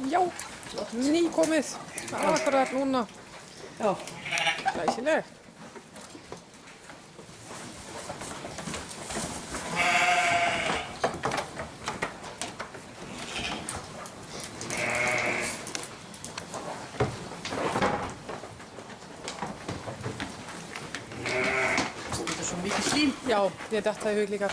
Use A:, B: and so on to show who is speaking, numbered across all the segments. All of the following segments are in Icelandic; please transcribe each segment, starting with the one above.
A: Já, nýkomið. Akkurat núna.
B: Já.
A: Glæsileg.
B: Þetta er svo mikið slím.
A: Já, ég datt það í hug líka.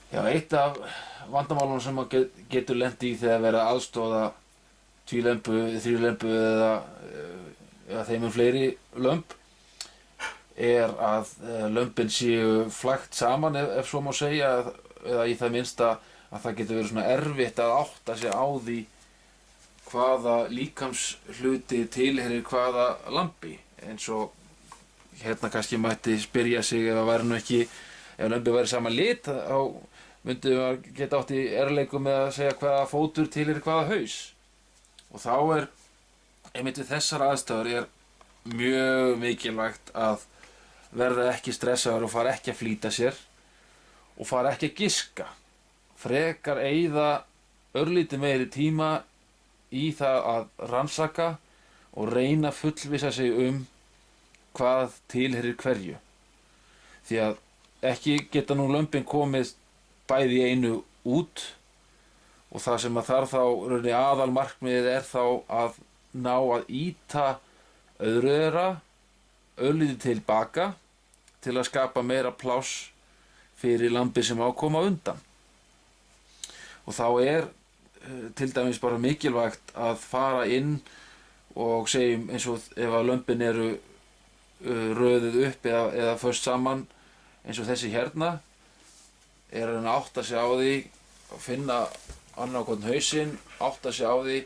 C: Já, eitt af vandamálunum sem maður getur lent í þegar verið að aðstoða tvílömbu, þrílömbu eða þeim fleiri lömb er að lömbin séu flækt saman ef svo má segja eða í það minnsta að það getur verið svona erfitt að átta sig á því hvaða líkamshluti tilheyrir hvaða lambi eins og hérna kannski mætti spyrja sig ef það væri nú ekki ef lömbi væri sama lit þá myndi maður geta átt í erleikum með að segja hvaða fótur tilheyrir hvaða haus og þá er einmitt við þessar aðstæður er mjög mikilvægt að verða ekki stressaður og fara ekki að flýta sér og fara ekki að giska frekar eyða örlítið meiri tíma í það að rannsaka og reyna að fullvissa sig hvað tilheyrir hverju því að ekki geta nú lömbin komið bæði í einu út og það sem að þarf þá aðalmarkmiðið er þá að ná að ýta öðru þeirra örlítið tilbaka til að skapa meira pláss fyrir lambi sem á að koma undan og þá er til dæmis bara mikilvægt að fara inn og segjum eins og ef að lömbin eru röðuð upp eða föst saman eins og þessi hérna er að átta sig á því að finna annarkotn hausinn, átta sig á því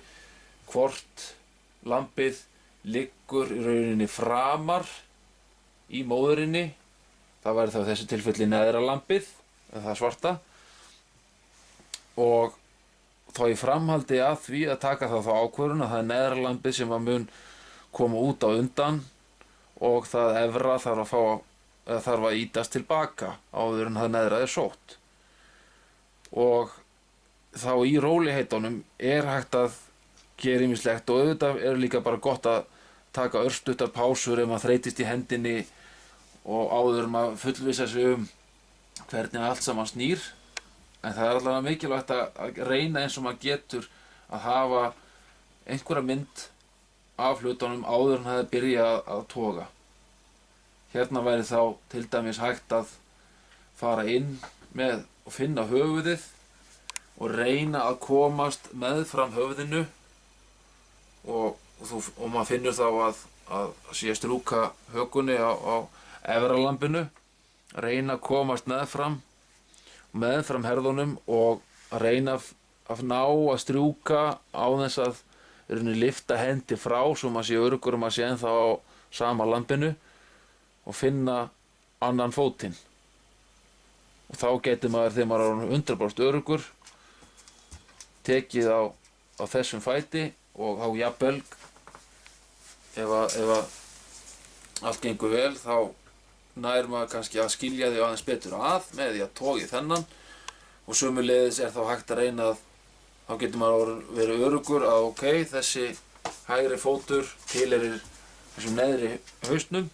C: hvort lambið liggur í rauninni framar í móðurinni það væri þá þessi tilfelli neðra lambið það svarta og þá í framhaldi að því að taka þá ákvörðun að það er neðra lambið sem að mun koma út á undan og það efra þarf að ýtast tilbaka áður en það neðra er sótt og þá í róliheitunum er hægt að gera ýmislegt og auðvitað er líka bara gott að taka örstuttar pásur ef maður þreytist í hendinni og áður en maður fullvissa sig hvernig allt saman snýr en það er allavega mikilvægt að reyna eins og maður getur að hafa einhverja mynd af hlutunum áður en það byrja að toga hérna væri þá til dæmis hægt að fara inn með og finna höfuðið og reyna að komast meðfram höfðinu og maður finnur þá að sé strúka hökunni á efra lambinu reyna að komast meðfram herðunum og reyna að ná að strjúka á þess að lyfta hendi frá svo maður sé öruggur og maður sé ennþá á sama lambinu og finna annan fótinn og þá getur maður þegar maður er 100% öruggur tekið á þessum fæti og þá jafnvel ef allt gengur vel þá nær maður kannski að skilja því aðeins betur að með því að togi þennan og sömuleiðis er þá hægt að reyna að þá getur maður verið öruggur að ok, þessi hægri fótur tilheyrir þessum neðri hausnum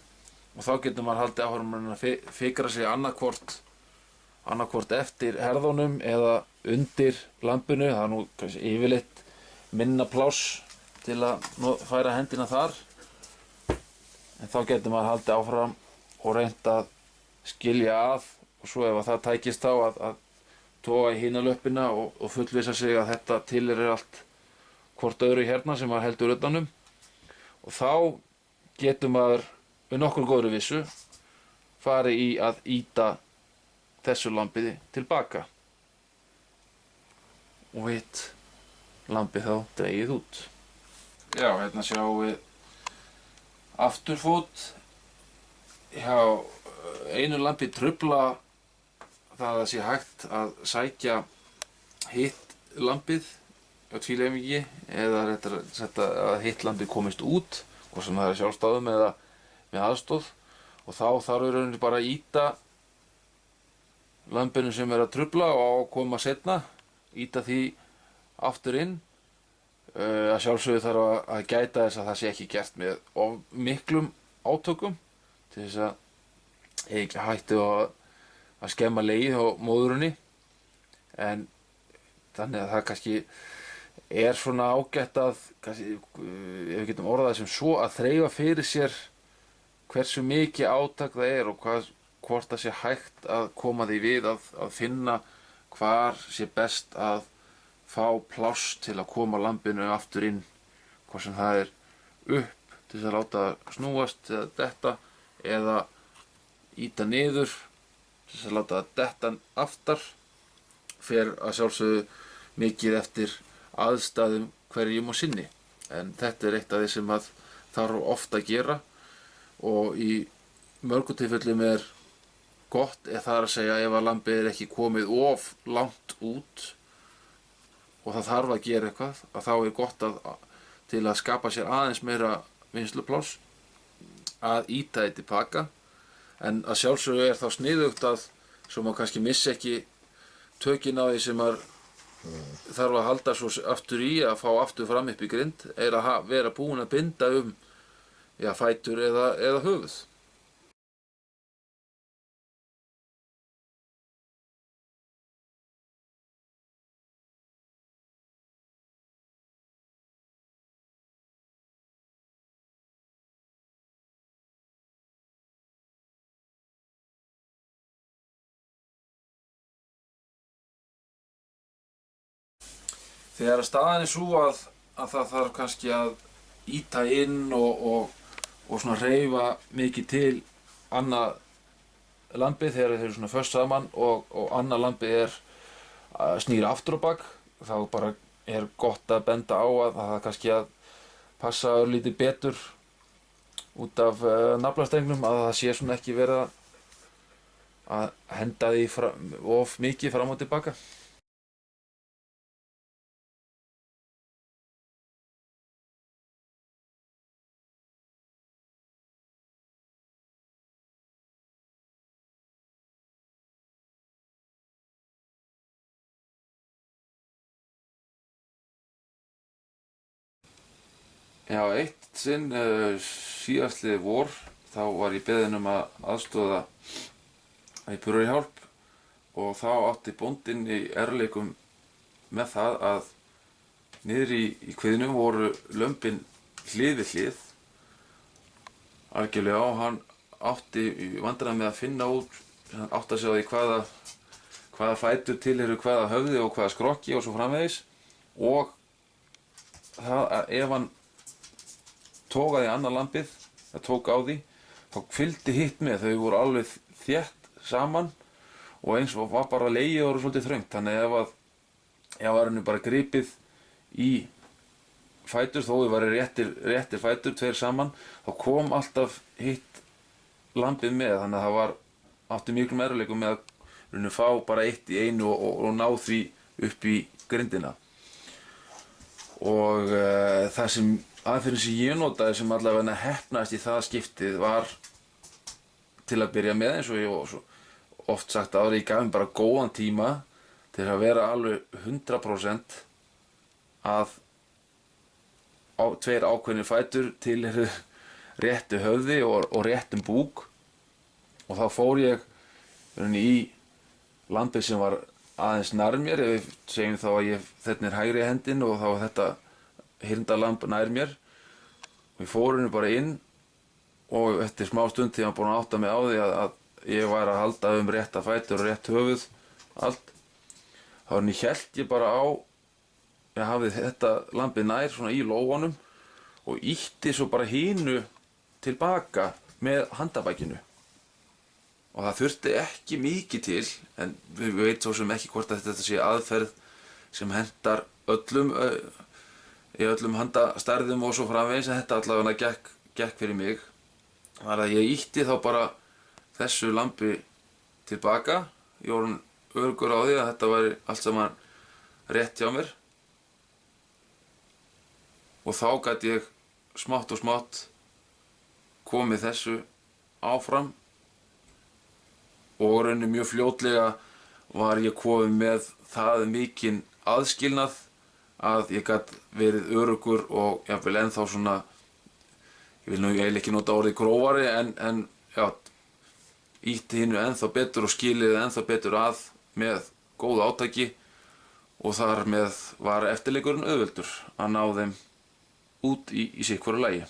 C: og þá getur maður haldið áhverjum að fikra sig annarkvort eftir herðunum eða undir lambinu, það er nú kannski yfirleitt minna pláss til að færa hendina þar en þá getur maður haldið áfram og reynt að skilja að og svo ef það tækist þá að toga í hina löppina og fullvissa sig að þetta tilheyrir allt hvort öðru hérna sem maður heldur utanum og þá getur maður með nokkur góðri vissu fari í að ýta þessu lambiði tilbaka og hitt lambið þá dregið út. Já, hérna sjáum við afturfót hjá einu lambi trufla það að sé hægt að sækja hitt lambið á tvíleimingi eða réttar sagt að hitt lambið komist út, hvort sem það er sjálfsdáðum eða með aðstoð, og þá þarf í rauninni bara að ýta lambinu sem er að trufla og á að koma seinna, ýta því aftur inn. Að sjálfsögðu þarf að gæta þess að það sé ekki gert með of miklum átökum til þess að ekki hættu að skemma legið á móðurinni, en þannig að það kannski er svona ágætt að kannski, ef við getum orðað það sem svo, að þreifa fyrir sér hversu mikið átak það er og hvort það sé hægt að koma því við að finna hvar sé best að fá pláss til að koma lambinu aftur inn, hvort sem það er upp til þess að láta snúast eða detta, eða ýta niður til þess að láta detta aftar. Fer að sjálfsögðu mikið eftir aðstæðum hverjum og sinni, en þetta er eitt af því sem að þarf ofta að gera, og í mörgum tilfellum er gott, það er að segja ef að lambið er ekki komið of langt út og það þarf að gera eitthvað, að þá er gott til að skapa sér aðeins meira vinnslupláss að ýta því tilbaka. En að sjálfsögðu er þá sniðugt að svo maður kannski missi ekki tökin á því sem maður þarf að halda svo aftur í, að fá aftur fram upp í grind, er að vera búin að binda fætur eða höfuð. Þegar staðan er svo að það þarf kannski að ýta inn og svona hreyfa mikið til annað lambið þegar þeir eru svona föst saman og annað lambið snýr aftur á bak, þá bara er gott að benda á að það kannski að passa örlítið betur út af naflastrengnum, að það sé svona ekki verið að henda því of mikið fram og tilbaka. Já, eitt sinn síðastliðið vor, þá var ég beðinn að aðstoða í burðarhjálp, og þá átti bóndinn í erfiðleikum með það að niður í kviðnum voru lömbin hlið við hlið algjörlega, og hann átti vandræðum með að finna út, hann átti að sjá því hvaða fætur tilheyru hvaða höfði og hvaða skrokki og svo framvegis, og það að ef hann tókaði annað lambið, það tók á því, þá fylgdi hitt með, þau voru alveg þétt saman og eins og var bara legið og svolítið þröngt, þannig ef var henni bara gripið í fætur, þó þau væri réttir fætur, tveir saman, þá kom alltaf hitt lambið með, þannig að það átti miklum erfiðleikum með að fá bara eitt í einu og ná því upp í grindina. Og það sem aðferðin sem ég notaði sem allavega heppnaðist í það skiptið var, til að byrja með, eins og ég hef oft sagt áður, ég gaf mér bara góðan tíma til að vera alveg 100% að tveir ákveðnir fætur tilheyrðu réttu höfði og réttum búk, og þá fór ég í lambið sem var aðeins nær mér, ef við segjum þá að þetta er hægri hendin og þá var þetta hirndalamb nær mér, og ég fór henni bara inn, og eftir smá stund þegar ég var búinn að átta mig á því að ég væri að halda rétta fætur og rétt höfuð allt, þá hélt ég bara á, ég hafði þetta lambið nær svona í lófanum og ýtti svo bara hinu tilbaka með handabakinu, og það þurfti ekki mikið til, en við veit svo sem ekki hvort að þetta sé aðferð sem hentar öllum í öllum handastærðum og svo framvegis, en þetta allavega gekk fyrir mig, var að ég ýtti þá bara þessu lambi tilbaka. Ég var öruggur á því að þetta væri allt saman rétt hjá mér. Og þá gat ég smátt og smátt komið þessu áfram og rauninni mjög fljótlega var ég komið með það mikinn aðskilnað að ég gat verið öruggur og jafnvel ennþá svona, ég vil nú eiginlega ekki nota orðið grófari en já, ýtti hinu ennþá betur og skiliði ennþá betur að með góðu átaki og þar með var eftirleikurinn auðveldur að ná þeim út í sitthvoru lagi.